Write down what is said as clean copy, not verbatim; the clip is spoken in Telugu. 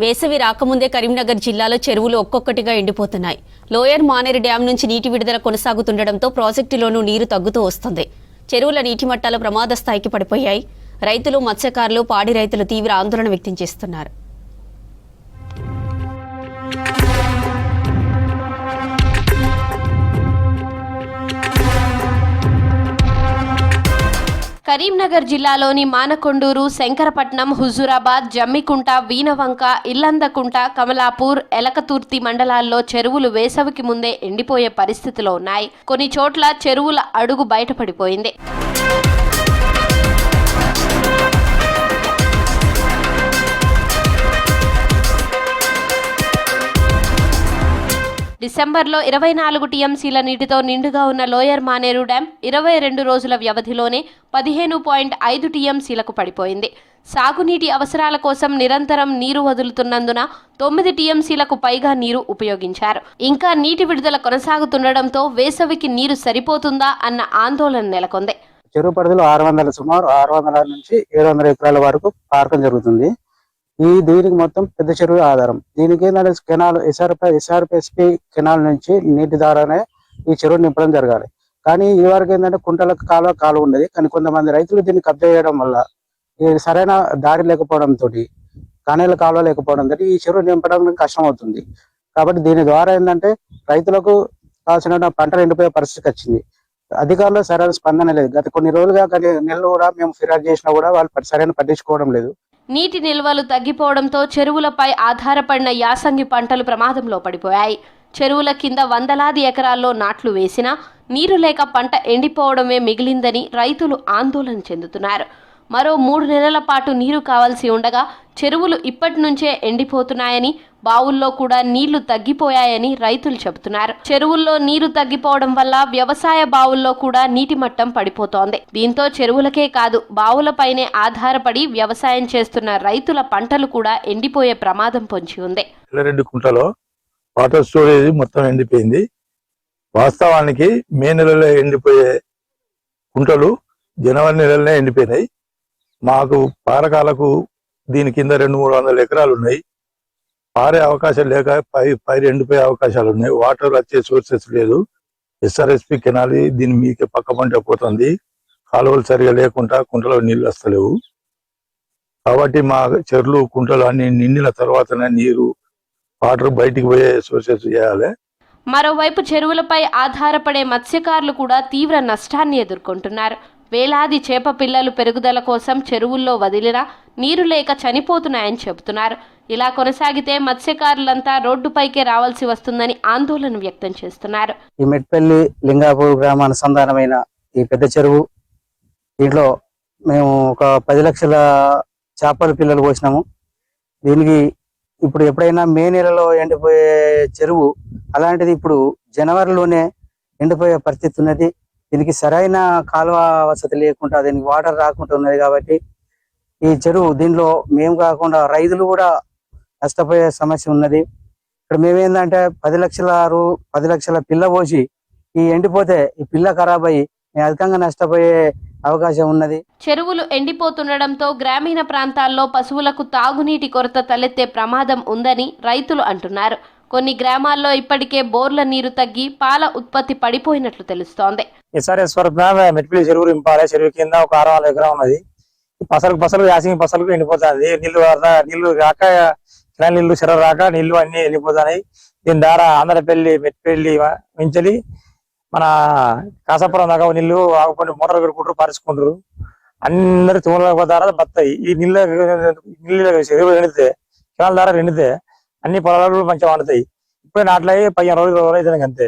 వేసవి రాకముందే కరీంనగర్ జిల్లాలో చెరువులు ఒక్కొక్కటిగా ఎండిపోతున్నాయి. లోయర్ మానేరు డ్యాం నుంచి నీటి విడుదల కొనసాగుతుండటంతో ప్రాజెక్టులోనూ నీరు తగ్గుతూ వస్తుంది. చెరువుల నీటి మట్టాలు ప్రమాద స్థాయికి పడిపోయాయి. రైతులు, మత్స్యకారులు, పాడి రైతులు తీవ్ర ఆందోళన వ్యక్తం చేస్తున్నారు. కరీంనగర్ జిల్లాలోని మానకొండూరు, శంకరపట్నం, హుజూరాబాద్, జమ్మికుంట, వీనవంక, ఇల్లందకుంట, కమలాపూర్, ఎలకతుర్తి మండలాల్లో చెరువులు వేసవికి ముందే ఎండిపోయే పరిస్థితిలో ఉన్నాయి. కొన్ని చోట్ల చెరువుల అడుగు బయటపడిపోయింది. డిసెంబర్లో 24 టీఎంసీల నీటితో నిండుగా ఉన్న లోయర్ మానేరు డ్యాం 22 రోజుల వ్యవధిలోనే 15.5 టీఎంసీలకు పడిపోయింది. సాగునీటి అవసరాల కోసం నిరంతరం నీరు వదులుతున్నందున 9 టీఎంసీలకు పైగా నీరు ఉపయోగించారు. ఇంకా నీటి విడుదల కొనసాగుతుండటంతో వేసవికి నీరు సరిపోతుందా అన్న ఆందోళన నెలకొంది. చెరువు పరిధిలో సుమారు 600 నుంచి 700 ఎకరాల వరకు పారకం జరుగుతుంది. దీనికి మొత్తం పెద్ద చెరువు ఆధారం. దీనికి ఏంటంటే కెనాల్ ఎస్ఆర్పిఎస్పి కెనాల్ నుంచి నీటి ద్వారానే ఈ చెరువు నింపడం జరగాలి. కానీ ఈ వరకు ఏంటంటే కుంటలకు కాలువ ఉండేది. కానీ కొంతమంది రైతులు దీన్ని కబ్జా చేయడం వల్ల సరైన దారి లేకపోవడంతో, కానేల కాలువ లేకపోవడంతో ఈ చెరువు నింపడం కష్టం అవుతుంది. కాబట్టి దీని ద్వారా ఏంటంటే రైతులకు కావాల్సిన పంటలు ఎండిపోయే పరిస్థితికి వచ్చింది. అధికారులు సరైన స్పందన లేదు. గత కొన్ని రోజులుగా నెలలు కూడా మేము ఫిర్యాదు చేసినా కూడా వాళ్ళు సరైన పట్టించుకోవడం లేదు. నీటి నిల్వలు తగ్గిపోవడంతో చెరువులపై ఆధారపడిన యాసంగి పంటలు ప్రమాదంలో పడిపోయాయి. చెరువుల కింద వందలాది ఎకరాల్లో నాట్లు వేసినా నీరు లేక పంట ఎండిపోవడమే మిగిలిందని రైతులు ఆందోళన చెందుతున్నారు. మరో 3 నెలల పాటు నీరు కావాల్సి ఉండగా చెరువులు ఇప్పటి నుంచే ఎండిపోతున్నాయని, బావుల్లో కూడా నీళ్లు తగ్గిపోయాయని రైతులు చెబుతున్నారు. చెరువుల్లో నీరు తగ్గిపోవడం వల్ల వ్యవసాయ బావుల్లో కూడా నీటి మట్టం పడిపోతోంది. దీంతో చెరువులకే కాదు బావులపైనే ఆధారపడి వ్యవసాయం చేస్తున్న రైతుల పంటలు కూడా ఎండిపోయే ప్రమాదం పొంచి ఉంది. కుంటలో వాటర్ స్టోరేజ్ మొత్తం ఎండిపోయింది. వాస్తవానికి మే నెలలో ఎండిపోయే కుంటలు జనవరి నెలలోనే ఎండిపోయినాయి. మాకు పారకాలకు దీని కింద 200-300 ఎకరాలు ఉన్నాయి. పారే అవకాశం లేక పైరు ఎండిపోయే అవకాశాలు ఉన్నాయి. వాటర్ వచ్చే సోర్సెస్ లేదు. ఎస్ఆర్ఎస్పి కెనాల్ దీని మీకే పక్క పంట పోతుంది. కాలువలు సరిగా లేకుండా కుంటలో నీళ్లు వస్తలేవు. కాబట్టి మా చెరువులు, కుంటలు అన్ని నిండిన తర్వాతనే నీరు వాటర్ బయటికి పోయే సోర్సెస్ చేయాలి. మరోవైపు చెరువులపై ఆధారపడే మత్స్యకారులు కూడా తీవ్ర నష్టాన్ని ఎదుర్కొంటున్నారు. వేలాది చేప పిల్లలు పెరుగుదల కోసం చెరువుల్లో వదిలినా నీరు లేక చనిపోతున్నాయని చెబుతున్నారు. ఇలా కొనసాగితే మత్స్యకారులంతా రోడ్డుపైకే రావాల్సి వస్తుందని ఆందోళన వ్యక్తం చేస్తున్నారు. ఈ మెట్పల్లి, లింగాపూర్ గ్రామ అనుసంధానమైన ఈ పెద్ద చెరువు, దీంట్లో మేము ఒక 10 లక్షల చేపల పిల్లలు పోసినాము. దీనికి ఇప్పుడు ఎప్పుడైనా మే నెలలో ఎండిపోయే చెరువు, అలాంటిది ఇప్పుడు జనవరిలోనే ఎండిపోయే పరిస్థితి ఉన్నది. దీనికి సరైన కాలువ వసతి లేకుండా, దీనికి వాటర్ రాకుండా ఉన్నది. కాబట్టి ఈ చెరువు, దీనిలో మేము కాకుండా రైతులు కూడా నష్టపోయే సమస్య ఉన్నది. ఇక్కడ మేమేందంటే 10 లక్షల పిల్ల పోసి ఈ ఎండిపోతే ఈ పిల్ల ఖరాబ్ అయ్యి మేము అధికంగా నష్టపోయే అవకాశం ఉన్నది. చెరువులు ఎండిపోతుండటంతో గ్రామీణ ప్రాంతాల్లో పశువులకు తాగునీటి కొరత తలెత్తే ప్రమాదం ఉందని రైతులు అంటున్నారు. కొన్ని గ్రామాల్లో ఇప్పటికే బోర్ల నీరు తగ్గి పాల ఉత్పత్తి పడిపోయినట్లు తెలుస్తోంది. మెట్పల్లి చెరువు ఇంపాలే. చెరువు కింద ఒక 600 ఎకరం ఉన్నది. పసలు యాసింగి పసలకు ఎండిపోతుంది. నీళ్లు రాక, నీళ్లు చెర రాక నీళ్లు అన్ని ఎండిపోతున్నాయి. దీని ద్వారా ఆంధ్రపల్లి, మెట్పల్లి మించలి మన కాసాపురం దాకా నీళ్లు ఆగుకొని మోటార్లు పెట్టుకుంటారు, పారించుకుంటారు. అందరు తుమ్మల ద్వారా బతాయి. ఈ నీళ్ళు చెరువు ఎండితే, కెనాల్ ద్వారా ఎండితే అన్ని పొలాలు మంచిగా వండుతాయి. ఇప్పుడే నాట్లయి 15 రోజులు అవుతుంది అంతే.